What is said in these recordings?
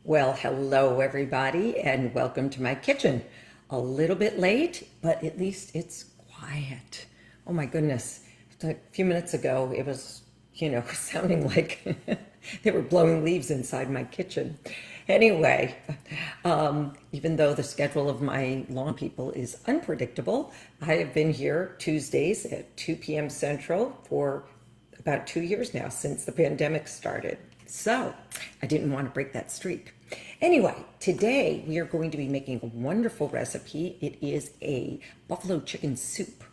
Well, hello everybody, and welcome to my kitchen. A little bit late, but at least it's quiet. Oh my goodness. A few minutes ago, it was, sounding like they were blowing leaves inside my kitchen. Anyway, even though the schedule of my lawn people is unpredictable, I have been here Tuesdays at 2 p.m. Central for about 2 years now, since the pandemic started. So I didn't want to break that streak. Anyway, today we are going to be making a wonderful recipe. It is a buffalo chicken soup.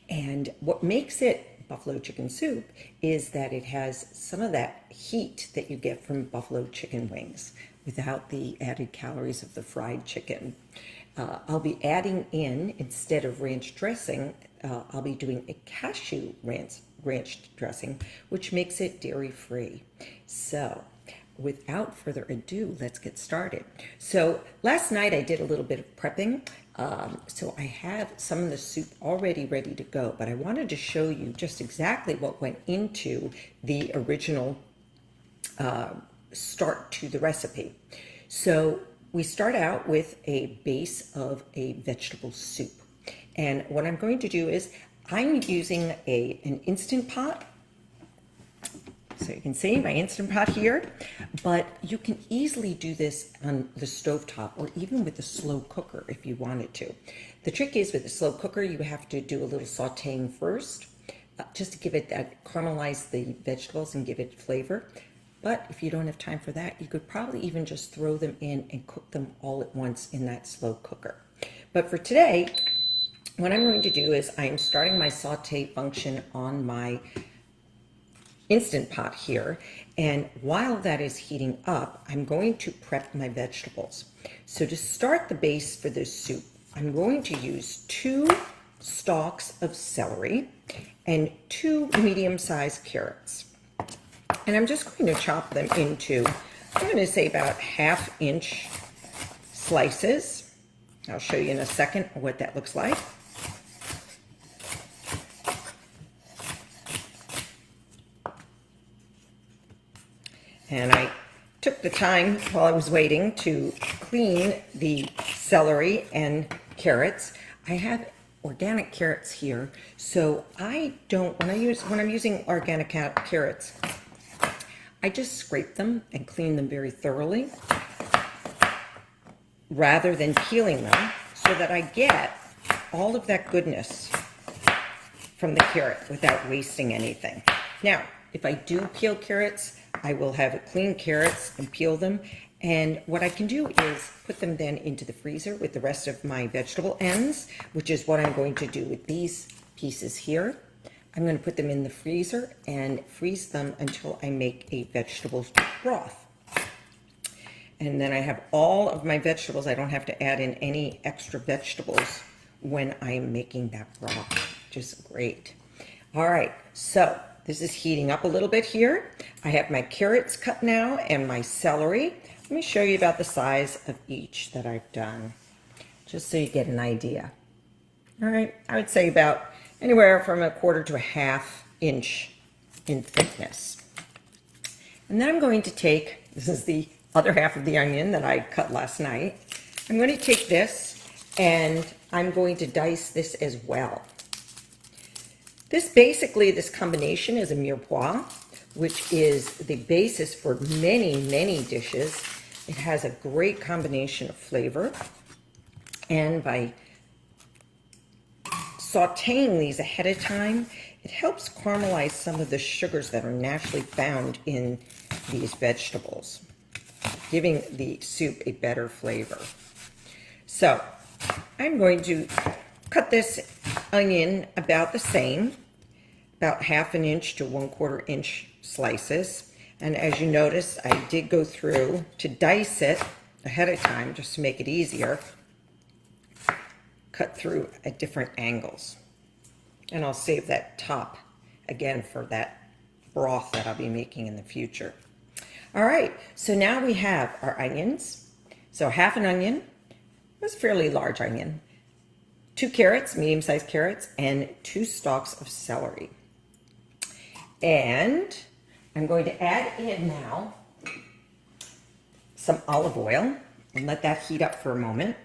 And what makes it buffalo chicken soup is that it has some of that heat that you get from buffalo chicken wings without the added calories of the fried chicken. I'll be adding in, instead of ranch dressing, I'll be doing a cashew ranch dressing, which makes it dairy-free. So without further ado, let's get started. So last night I did a little bit of prepping. So I have some of the soup already ready to go, but I wanted to show you just exactly what went into the original start to the recipe. So we start out with a base of a vegetable soup. And what I'm going to do is I'm using an Instant Pot. So you can see my Instant Pot here, but you can easily do this on the stovetop or even with a slow cooker if you wanted to. The trick is, with a slow cooker, you have to do a little sauteing first, just to give it that, caramelize the vegetables and give it flavor. But if you don't have time for that, you could probably even just throw them in and cook them all at once in that slow cooker. But for today, what I'm going to do is I'm starting my saute function on my Instant Pot here, and while that is heating up, I'm going to prep my vegetables. So to start the base for this soup, I'm going to use 2 stalks of celery and 2 medium-sized carrots. And I'm just going to chop them into, I'm going to say, about 1/2-inch slices. I'll show you in a second what that looks like. And I took the time while I was waiting to clean the celery and carrots. I have organic carrots here, so I don't, when I'm using organic carrots, I just scrape them and clean them very thoroughly rather than peeling them, so that I get all of that goodness from the carrot without wasting anything. Now, if I do peel carrots, I will have clean carrots and peel them. And what I can do is put them then into the freezer with the rest of my vegetable ends, which is what I'm going to do with these pieces here. I'm going to put them in the freezer and freeze them until I make a vegetable broth. And then I have all of my vegetables. I don't have to add in any extra vegetables when I'm making that broth, which is great. All right, so this is heating up a little bit here. I have my carrots cut now and my celery. Let me show you about the size of each that I've done, just so you get an idea. All right, I would say about anywhere from 1/4 to 1/2 inch in thickness. And then I'm going to take, this is the other half of the onion that I cut last night. I'm going to take this and I'm going to dice this as well. This combination is a mirepoix, which is the basis for many, many dishes. It has a great combination of flavor. And by sauteing these ahead of time, it helps caramelize some of the sugars that are naturally found in these vegetables, giving the soup a better flavor. So I'm going to cut this onion about the same, about 1/2 inch to 1/4 inch slices. And as you notice, I did go through to dice it ahead of time just to make it easier. Cut through at different angles. And I'll save that top again for that broth that I'll be making in the future. All right, so now we have our onions. So 1/2 an onion, that's a fairly large onion, 2 carrots, medium-sized carrots, and 2 stalks of celery. And I'm going to add in now some olive oil and let that heat up for a moment.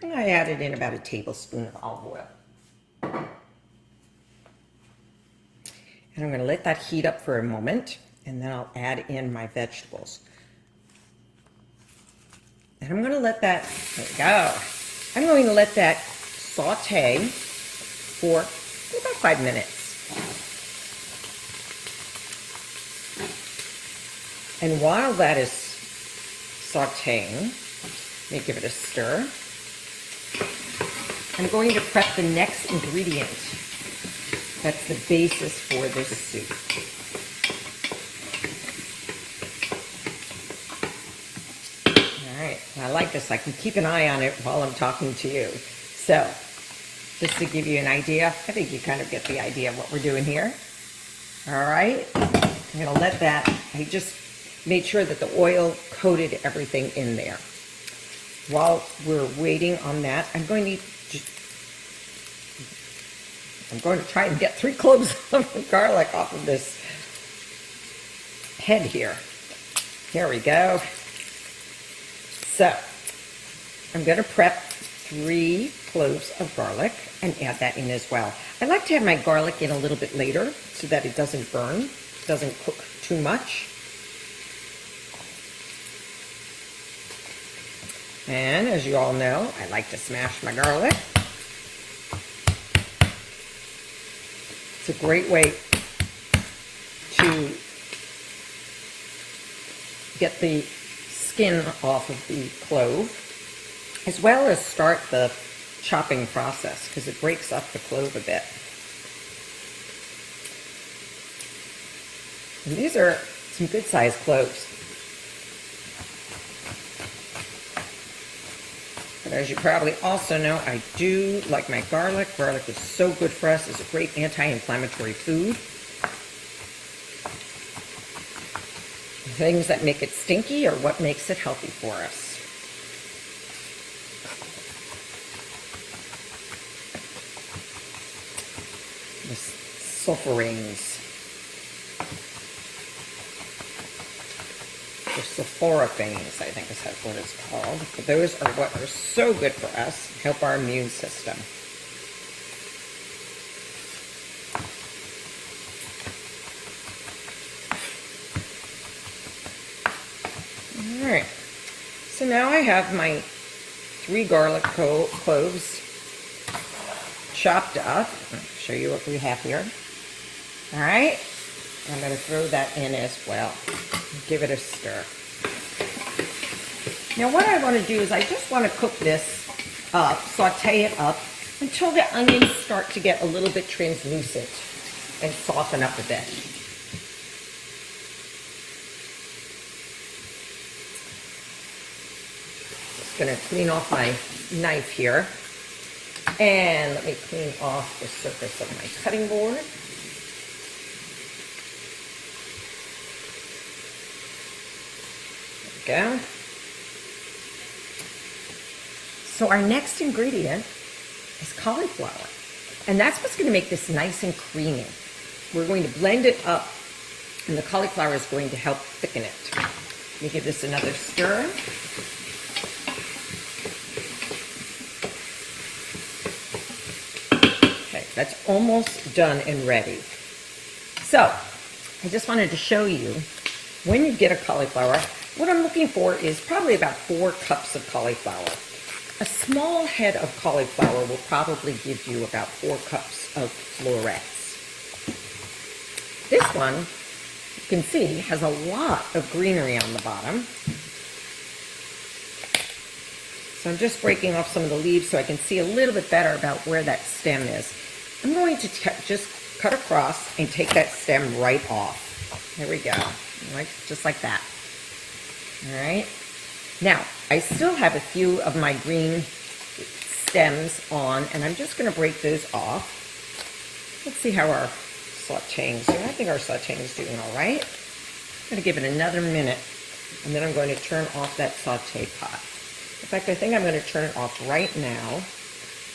And I added in about a tablespoon of olive oil. And I'm going to let that heat up for a moment, and then I'll add in my vegetables. And I'm going to let that, there we go. I'm going to let that saute for about 5 minutes. And while that is sauteing, let me give it a stir. I'm going to prep the next ingredient. That's the basis for this soup. All right, I like this. I can keep an eye on it while I'm talking to you. So, just to give you an idea, I think you kind of get the idea of what we're doing here. All right, I'm gonna let that, I just made sure that the oil coated everything in there. While we're waiting on that, I'm going to try and get 3 cloves of garlic off of this head here. Here we go. So, I'm going to prep 3 cloves of garlic and add that in as well. I like to have my garlic in a little bit later so that it doesn't burn, doesn't cook too much. And as you all know, I like to smash my garlic. It's a great way to get the skin off of the clove, as well as start the chopping process, because it breaks up the clove a bit. And these are some good sized cloves. But as you probably also know, I do like my garlic. Garlic is so good for us. It's a great anti-inflammatory food. Things that make it stinky are what makes it healthy for us. The sulfurings. The sulforaphane, I think is what it's called. But those are what are so good for us, help our immune system. All right, so now I have my 3 garlic cloves chopped up. I'll show you what we have here. All right, I'm going to throw that in as well. Give it a stir. Now what I want to do is I just want to cook this up, saute it up until the onions start to get a little bit translucent and soften up a bit. Just going to clean off my knife here, and let me clean off the surface of my cutting board. Go. So our next ingredient is cauliflower, and that's what's going to make this nice and creamy. We're going to blend it up, and the cauliflower is going to help thicken it. Let me give this another stir. Okay, that's almost done and ready. So I just wanted to show you, when you get a cauliflower, what I'm looking for is probably about 4 cups of cauliflower. A small head of cauliflower will probably give you about 4 cups of florets. This one, you can see, has a lot of greenery on the bottom. So I'm just breaking off some of the leaves so I can see a little bit better about where that stem is. I'm going to just cut across and take that stem right off. There we go, just like that. All right, now I still have a few of my green stems on, and I'm just going to break those off. Let's see how our sauteing is doing. I think our sauteing is doing all right. I'm going to give it another minute, and then I'm going to turn off that saute pot. In fact, I think I'm going to turn it off right now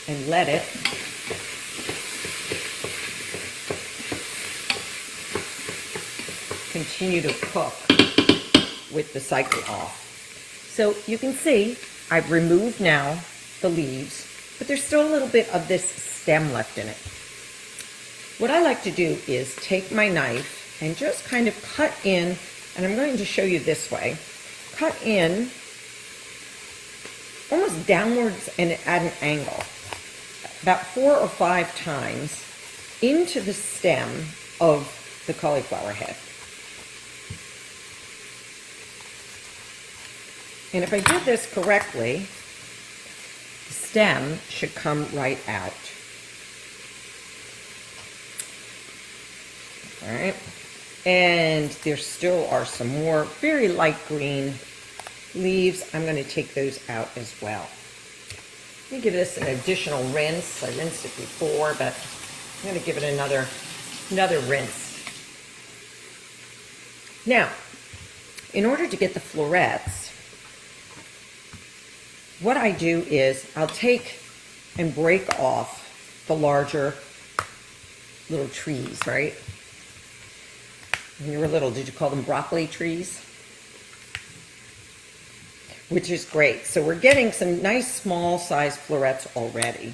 and let it continue to cook with the cycle off. So you can see I've removed now the leaves, but there's still a little bit of this stem left in it. What I like to do is take my knife and just kind of cut in, and I'm going to show you this way, cut in almost downwards and at an angle, about 4 or 5 times into the stem of the cauliflower head. And if I did this correctly, the stem should come right out. All right, and there still are some more very light green leaves. I'm going to take those out as well. Let me give this an additional rinse. I rinsed it before, but I'm going to give it another rinse. Now, in order to get the florets, what I do is I'll take and break off the larger little trees, right? When you were little, did you call them broccoli trees? Which is great. So we're getting some nice small size florets already.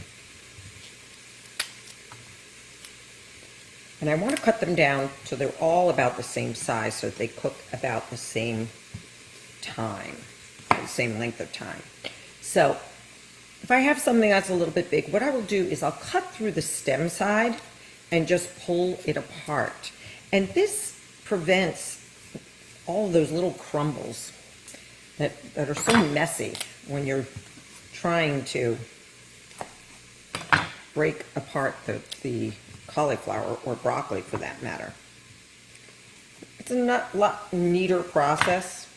And I want to cut them down so they're all about the same size, so that they cook about the same time, the same length of time. So if I have something that's a little bit big, what I will do is I'll cut through the stem side and just pull it apart. And this prevents all those little crumbles that are so messy when you're trying to break apart the cauliflower, or broccoli for that matter. It's a lot neater process.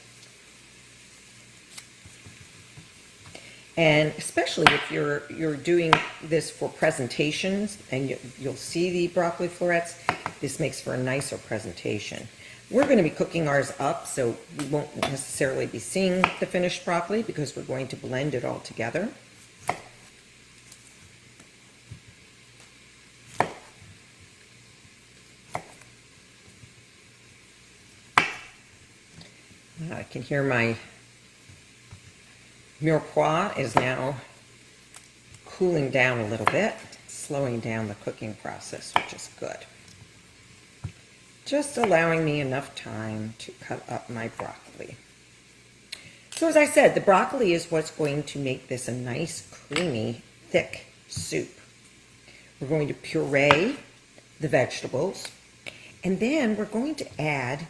And especially if you're doing this for presentations and you'll see the broccoli florets, this makes for a nicer presentation. We're going to be cooking ours up, so we won't necessarily be seeing the finished broccoli because we're going to blend it all together. I can hear my mirepoix is now cooling down a little bit, slowing down the cooking process, which is good. Just allowing me enough time to cut up my broccoli. So as I said, the broccoli is what's going to make this a nice, creamy, thick soup. We're going to puree the vegetables, and then we're going to add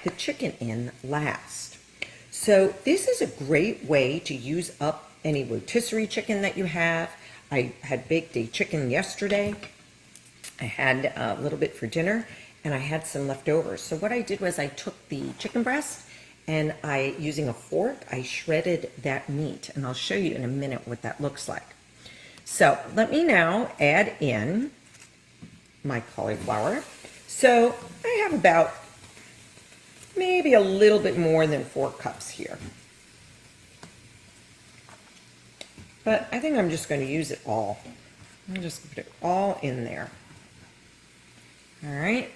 the chicken in last. So this is a great way to use up any rotisserie chicken that you have. I had baked a chicken yesterday. I had a little bit for dinner, and I had some leftovers. So what I did was I took the chicken breast, and using a fork, I shredded that meat, and I'll show you in a minute what that looks like. So let me now add in my cauliflower. So I have about maybe a little bit more than 4 cups here. But I think I'm just going to use it all. I'll just put it all in there. All right.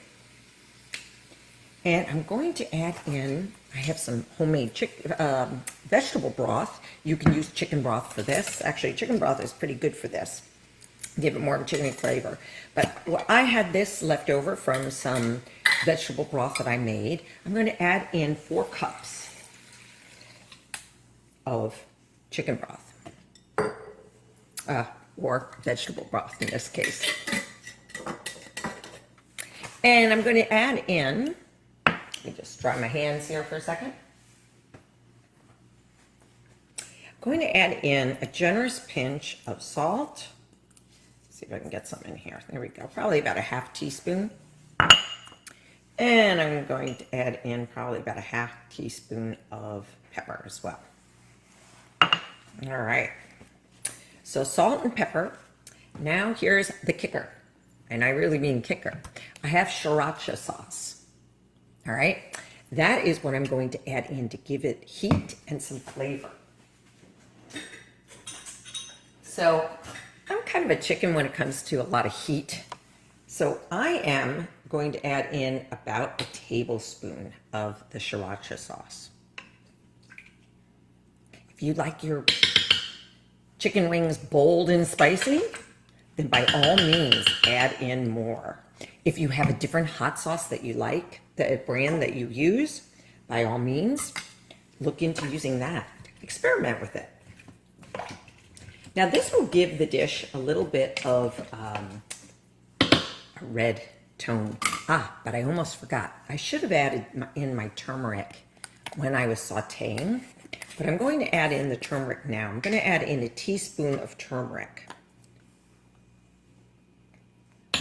And I'm going to add in, I have some homemade vegetable broth. You can use chicken broth for this. Actually, chicken broth is pretty good for this. Give it more of a chicken flavor. But I had this left over from some vegetable broth that I made. I'm going to add in 4 cups of chicken broth. Or vegetable broth in this case. And I'm going to add in, let me just dry my hands here for a second. I'm going to add in a generous pinch of salt. Let's see if I can get some in here. There we go. Probably about a ½ teaspoon. And I'm going to add in probably about a ½ teaspoon of pepper as well. All right. So salt and pepper. Now here's the kicker. And I really mean kicker. I have sriracha sauce. All right. That is what I'm going to add in to give it heat and some flavor. So I'm kind of a chicken when it comes to a lot of heat. So I am going to add in about a tablespoon of the sriracha sauce. If you like your chicken wings bold and spicy, then by all means add in more. If you have a different hot sauce that you like, the brand that you use, by all means, look into using that. Experiment with it. Now this will give the dish a little bit of a red tone. But I almost forgot. I should have added in my turmeric when I was sauteing, but I'm going to add in the turmeric now. I'm going to add in a teaspoon of turmeric,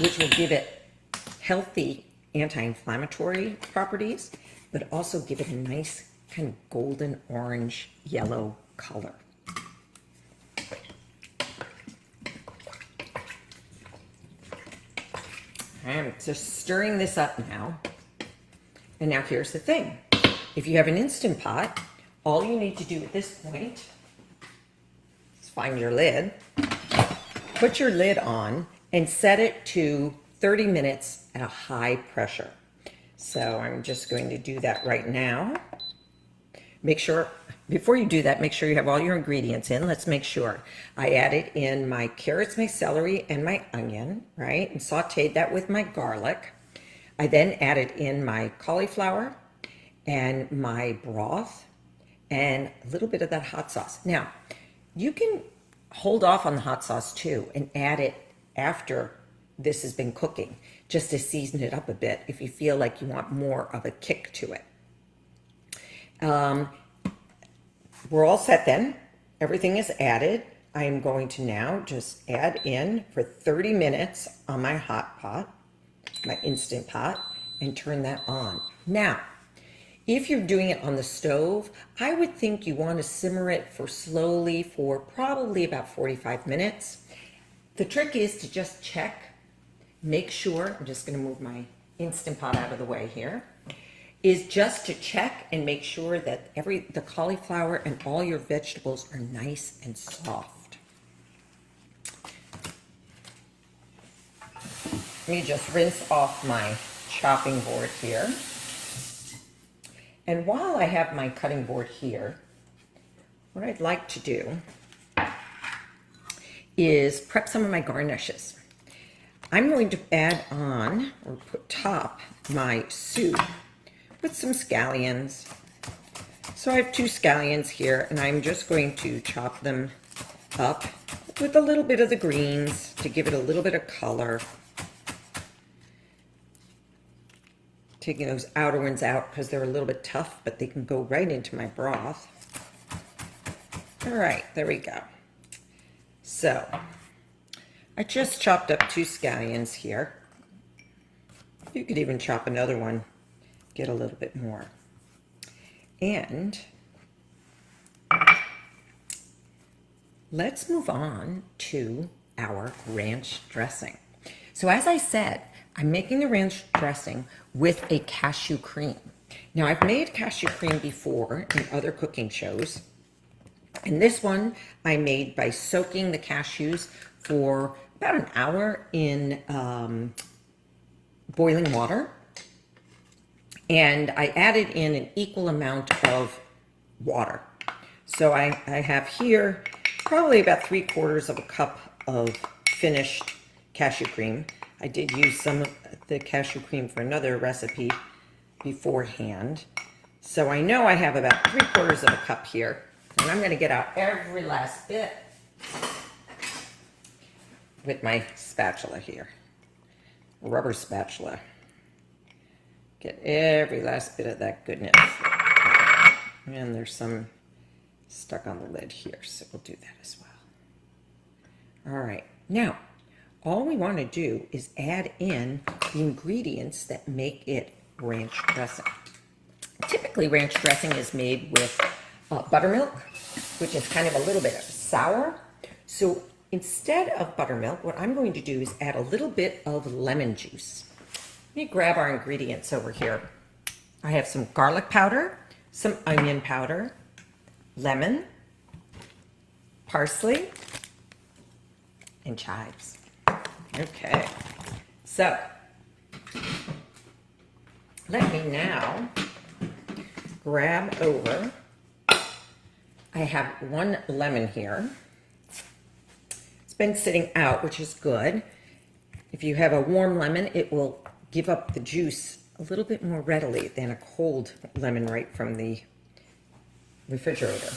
which will give it healthy anti-inflammatory properties, but also give it a nice kind of golden orange yellow color. I'm just stirring this up now. And now here's the thing. If you have an Instant Pot, all you need to do at this point is find your lid, put your lid on, and set it to 30 minutes at a high pressure. So I'm just going to do that right now. Make sure, before you do that, make sure you have all your ingredients in. Let's make sure. I added in my carrots, my celery, and my onion, right? And sauteed that with my garlic. I then added in my cauliflower and my broth and a little bit of that hot sauce. Now, you can hold off on the hot sauce too and add it after this has been cooking, just to season it up a bit if you feel like you want more of a kick to it. We're all set then. Everything is added. I am going to now just add in for 30 minutes on my hot pot, my Instant Pot, and turn that on. Now, if you're doing it on the stove, I would think you want to simmer it slowly for probably about 45 minutes. The trick is to just check, make sure, I'm just going to move my Instant Pot out of the way here, is just to check and make sure that the cauliflower and all your vegetables are nice and soft. Let me just rinse off my chopping board here. And while I have my cutting board here, what I'd like to do is prep some of my garnishes. I'm going to add on, or top my soup with some scallions. So I have 2 scallions here, and I'm just going to chop them up with a little bit of the greens to give it a little bit of color. Taking those outer ones out because they're a little bit tough, but they can go right into my broth. All right, there we go. So I just chopped up 2 scallions here. You could even chop another one, get a little bit more. And let's move on to our ranch dressing. So as I said, I'm making the ranch dressing with a cashew cream. Now, I've made cashew cream before in other cooking shows, and this one I made by soaking the cashews for about an hour in boiling water, and I added in an equal amount of water. So I have here probably about 3/4 cup of finished cashew cream. I did use some of the cashew cream for another recipe beforehand. So I know I have about 3/4 cup here, and I'm going to get out every last bit with my spatula here, rubber spatula. Get every last bit of that goodness. And there's some stuck on the lid here, so we'll do that as well. All right, now all we want to do is add in the ingredients that make it ranch dressing. Typically, ranch dressing is made with buttermilk, which is kind of a little bit sour. So instead of buttermilk, what I'm going to do is add a little bit of lemon juice. Let me grab our ingredients over here. I have some garlic powder, some onion powder, lemon, parsley, and chives. Okay, so let me now grab over I have 1 lemon here. It's been sitting out, which is good. If you have a warm lemon, it will give up the juice a little bit more readily than a cold lemon right from the refrigerator.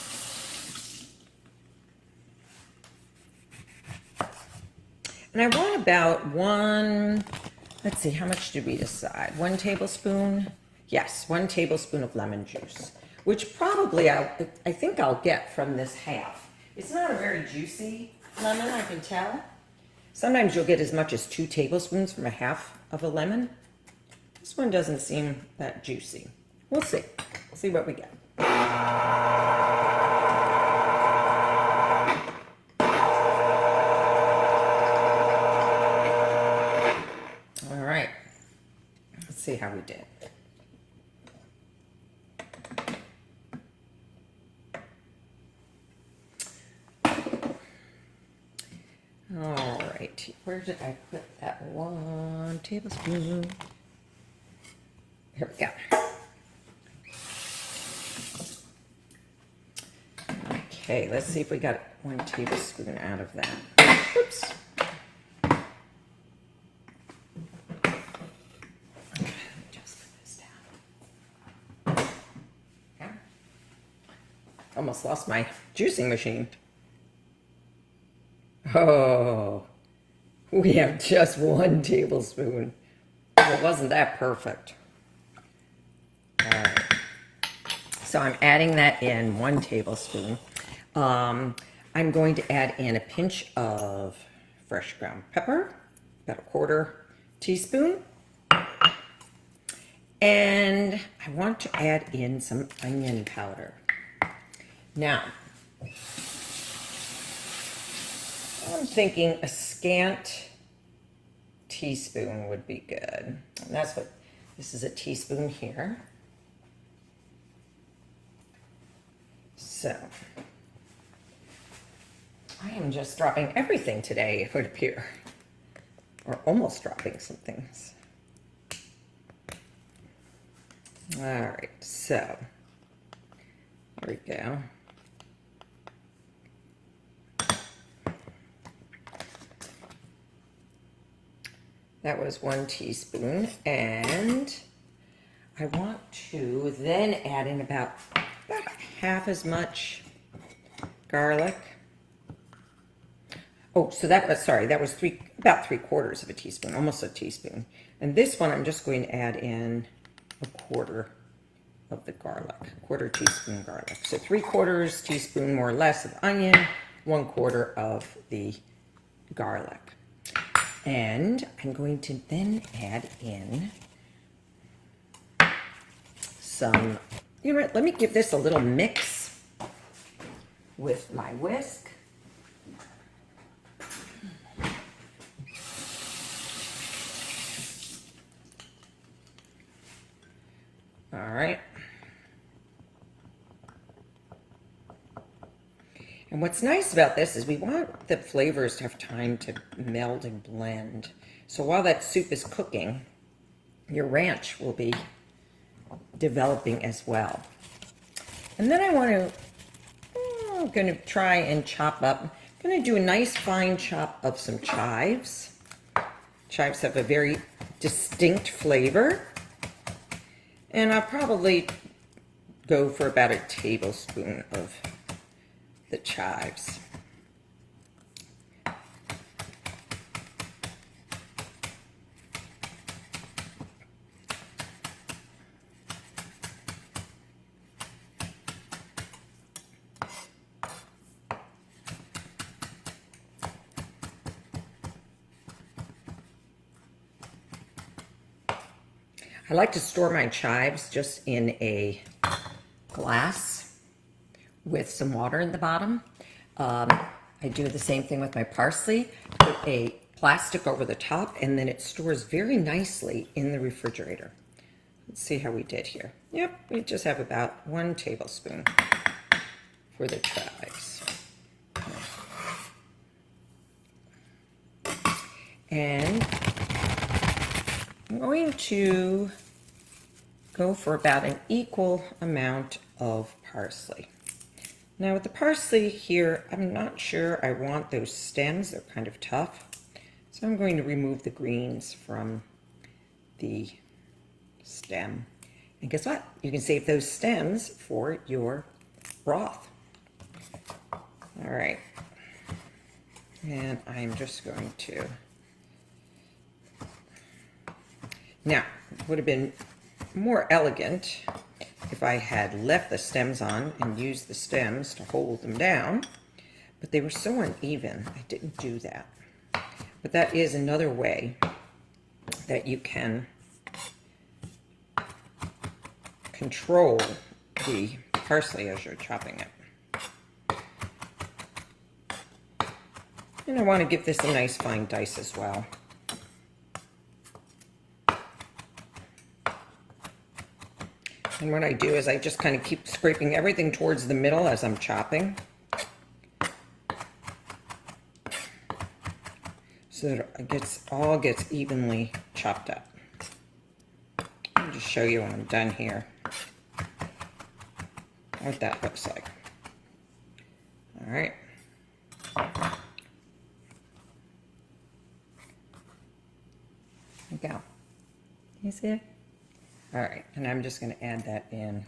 And I want about 1, let's see, how much did we decide? 1 tablespoon? Yes, 1 tablespoon of lemon juice, which probably I think I'll get from this half. It's not a very juicy lemon, I can tell. Sometimes you'll get as much as 2 tablespoons from a half of a lemon. This one doesn't seem that juicy. We'll see. We'll see what we get. All right. Let's see how we did. All right, where did I put that 1 tablespoon? Here we go. Okay, let's see if we got 1 tablespoon out of that. Oops. Okay, let me just put this down. Okay. Almost lost my juicing machine. Oh, we have just 1 tablespoon. It wasn't that perfect. All right. So I'm adding that in 1 tablespoon. I'm going to add in a pinch of fresh ground pepper, about a 1/4 teaspoon. And I want to add in some onion powder. Now, I'm thinking a scant teaspoon would be good. And that's what, this is a teaspoon here. So, I am just dropping everything today, it would appear. Or almost dropping some things. All right, so, there we go. That was 1 teaspoon, and I want to then add in about half as much garlic. Oh, so that was, sorry, that was about 3/4 of a teaspoon, almost a teaspoon. And this one I'm just going to add in a 1/4 of the garlic, 1/4 teaspoon garlic. So 3/4 teaspoon more or less of onion, 1/4 of the garlic. And I'm going to then add in some, you know what, let me give this a little mix with my whisk. All right. And what's nice about this is we want the flavors to have time to meld and blend. So while that soup is cooking, your ranch will be developing as well. And then I'm going to try and chop up, I'm going to do a nice fine chop of some chives. Chives have a very distinct flavor. And I'll probably go for about a tablespoon of the chives. I like to store my chives just in a glass with some water in the bottom. I do the same thing with my parsley. Put a plastic over the top, and then it stores very nicely in the refrigerator. Let's see how we did here. Yep, we just have about 1 tablespoon for the chives. And I'm going to go for about an equal amount of parsley. Now with the parsley here, I'm not sure I want those stems. They're kind of tough. So I'm going to remove the greens from the stem. And guess what? You can save those stems for your broth. All right. And I'm just going to... Now, it would have been more elegant if I had left the stems on and used the stems to hold them down, but they were so uneven, I didn't do that. But that is another way that you can control the parsley as you're chopping it. And I want to give this a nice fine dice as well. And what I do is I just kind of keep scraping everything towards the middle as I'm chopping, so that it all gets evenly chopped up. I'll just show you when I'm done here what that looks like. All right. There you go. You see it? All right, and I'm just going to add that in.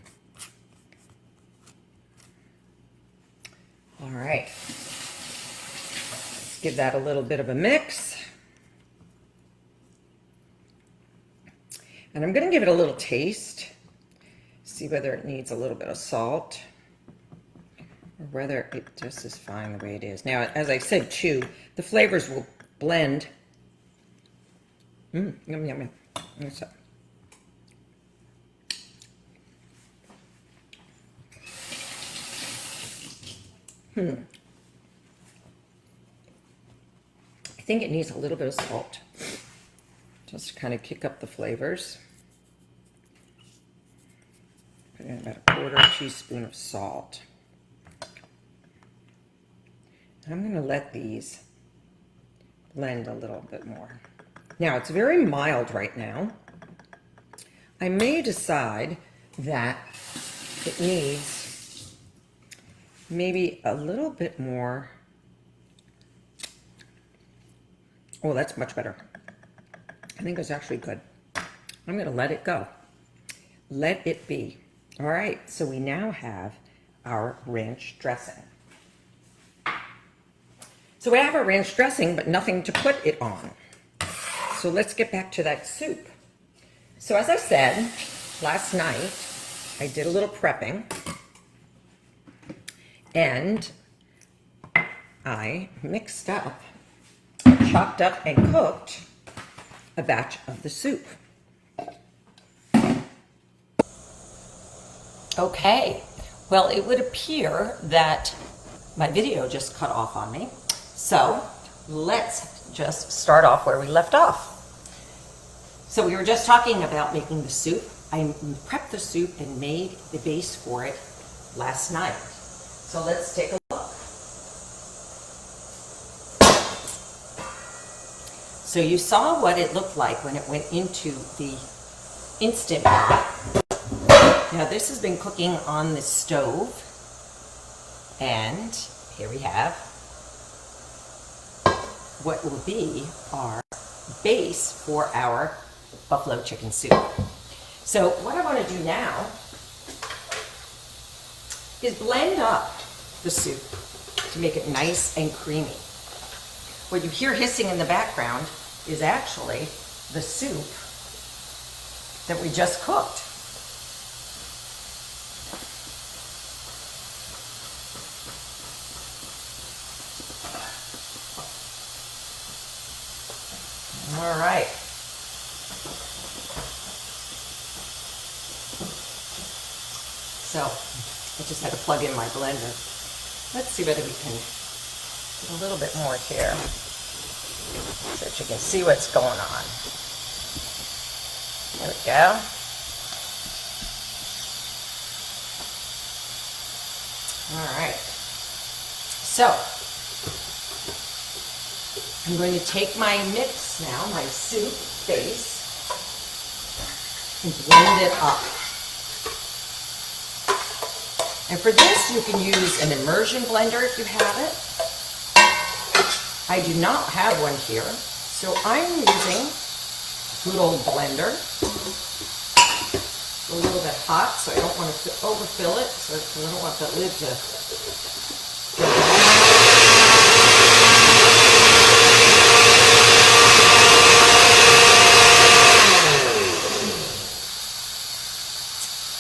All right. Let's give that a little bit of a mix. And I'm going to give it a little taste. See whether it needs a little bit of salt or whether it just is fine the way it is. Now, as I said too, the flavors will blend. Yum, yum, yum. What's up? I think it needs a little bit of salt, just to kind of kick up the flavors. Put in about a quarter teaspoon of salt. And I'm going to let these blend a little bit more. Now, it's very mild right now. I may decide that it needs maybe a little bit more. Oh, that's much better. I think it's actually good. I'm going to let it go. Let it be. All right, so we now have our ranch dressing. So we have our ranch dressing, but nothing to put it on. So let's get back to that soup. So as I said, last night I did a little prepping. And I mixed up, chopped up, and cooked a batch of the soup. Okay, well, it would appear that my video just cut off on me. So let's just start off where we left off. So we were just talking about making the soup. I prepped the soup and made the base for it last night. So let's take a look. So you saw what it looked like when it went into the Instant Pot. Now this has been cooking on the stove, and here we have what will be our base for our buffalo chicken soup. So what I want to do now is blend up the soup to make it nice and creamy. What you hear hissing in the background is actually the soup that we just cooked. All right. So I just had to plug in my blender. Let's see whether we can get a little bit more here so that you can see what's going on. There we go. All right. So I'm going to take my mix now, my soup base, and blend it up. And for this, you can use an immersion blender if you have it. I do not have one here, so I'm using a good old blender. A little bit hot, so I don't want to overfill it, so I don't want the lid to go off.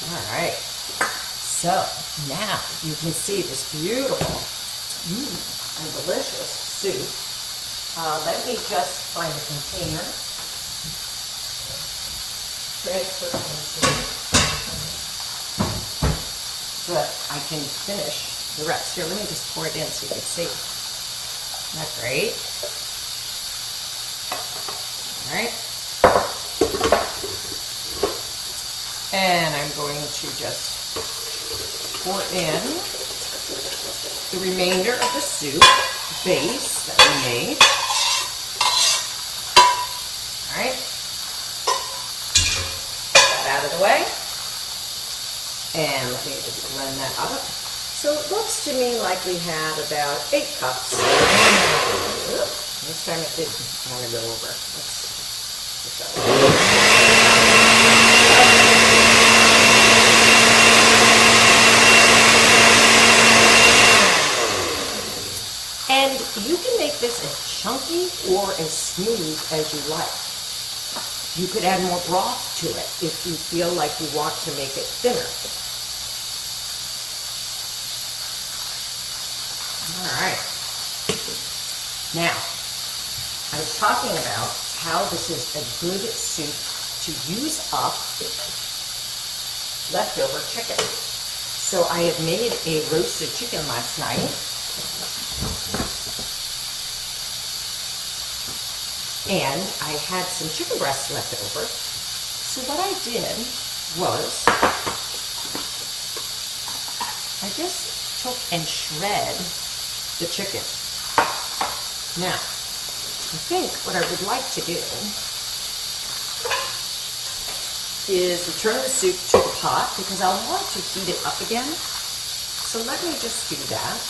All right, so now you can see this beautiful and delicious soup. Let me just find a container. Transfer into so that I can finish the rest. Here, let me just pour it in so you can see. Isn't that great? All right. And I'm going to just pour in the remainder of the soup base that we made. All right. Get that out of the way. And let me just blend that up. So it looks to me like we had about 8 cups. This time it didn't want to go over. Let's put that away. And you can make this as chunky or as smooth as you like. You could add more broth to it if you feel like you want to make it thinner. All right. Now, I was talking about how this is a good soup to use up leftover chicken. So I had made a roasted chicken last night. And I had some chicken breasts left over. So what I did was I just took and shred the chicken. Now, I think what I would like to do is return the soup to the pot because I'll want to heat it up again. So let me just do that.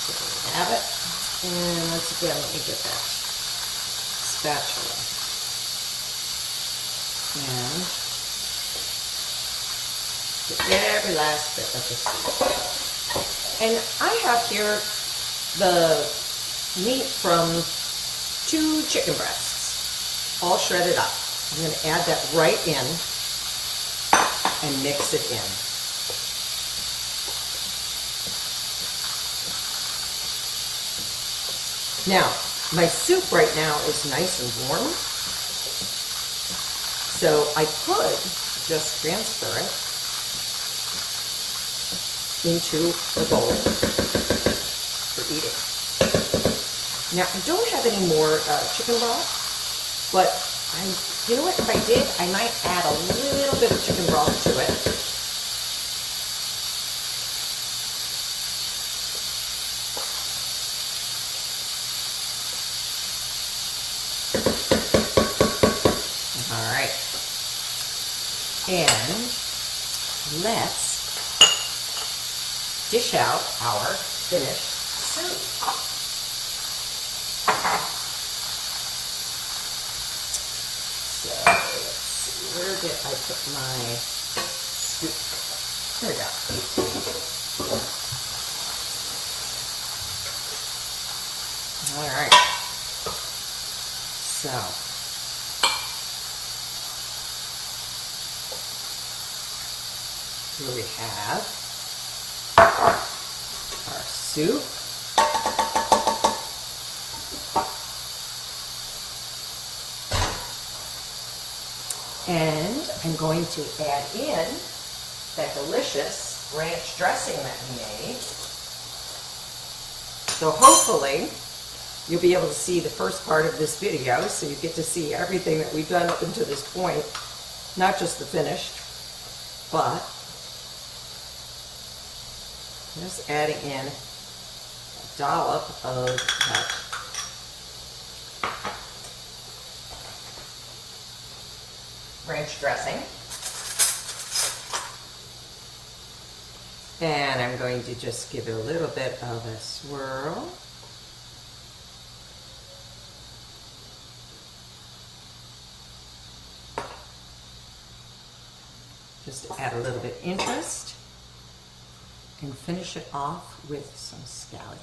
So there we have it. And once again, let me get that spatula. And get every last bit of the soup. And I have here the meat from 2 chicken breasts, all shredded up. I'm going to add that right in and mix it in. Now, my soup right now is nice and warm, so I could just transfer it into the bowl for eating. Now, I don't have any more chicken broth, but you know what, if I did, I might add a little bit of chicken broth to it. And let's dish out our finished soup. So let's see, where did I put my soup? Here we go. All right. So here we have our soup. And I'm going to add in that delicious ranch dressing that we made. So hopefully you'll be able to see the first part of this video, so you get to see everything that we've done up until this point, not just the finished, but just adding in a dollop of that ranch dressing. And I'm going to just give it a little bit of a swirl. Just to add a little bit of interest. And finish it off with some scallion.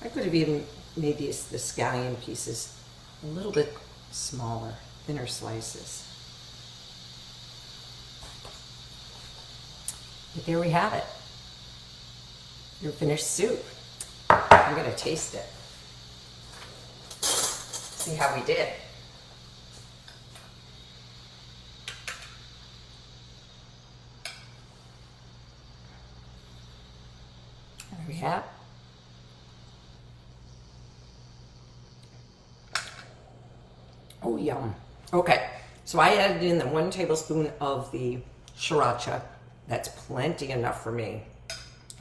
I could have even made the scallion pieces a little bit smaller, thinner slices. But there we have it. Your finished soup. I'm going to taste it. See how we did. There we have. Oh, yum. Okay, so I added in the 1 tablespoon of the sriracha. That's plenty enough for me.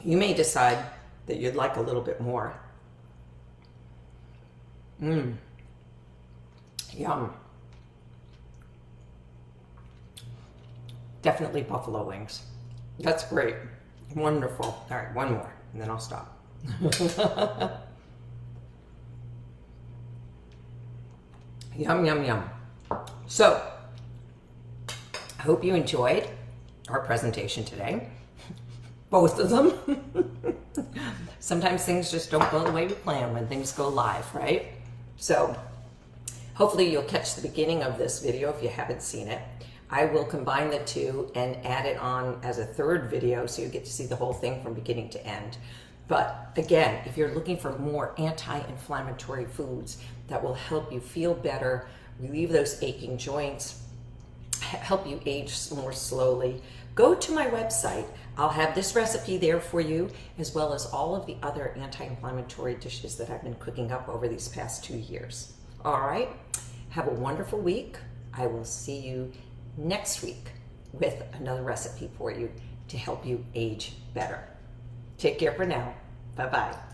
You may decide that you'd like a little bit more. Yum. Definitely buffalo wings. That's great. Wonderful. All right, one more, and then I'll stop. Yum, yum, yum. So, I hope you enjoyed our presentation today. Both of them. Sometimes things just don't go the way we plan when things go live, right? So, hopefully you'll catch the beginning of this video if you haven't seen it. I will combine the two and add it on as a third video so you get to see the whole thing from beginning to end. But again, if you're looking for more anti-inflammatory foods that will help you feel better, relieve those aching joints, help you age more slowly, go to my website. I'll have this recipe there for you, as well as all of the other anti-inflammatory dishes that I've been cooking up over these past 2 years. All right, have a wonderful week. I will see you next week with another recipe for you to help you age better. Take care for now. Bye-bye.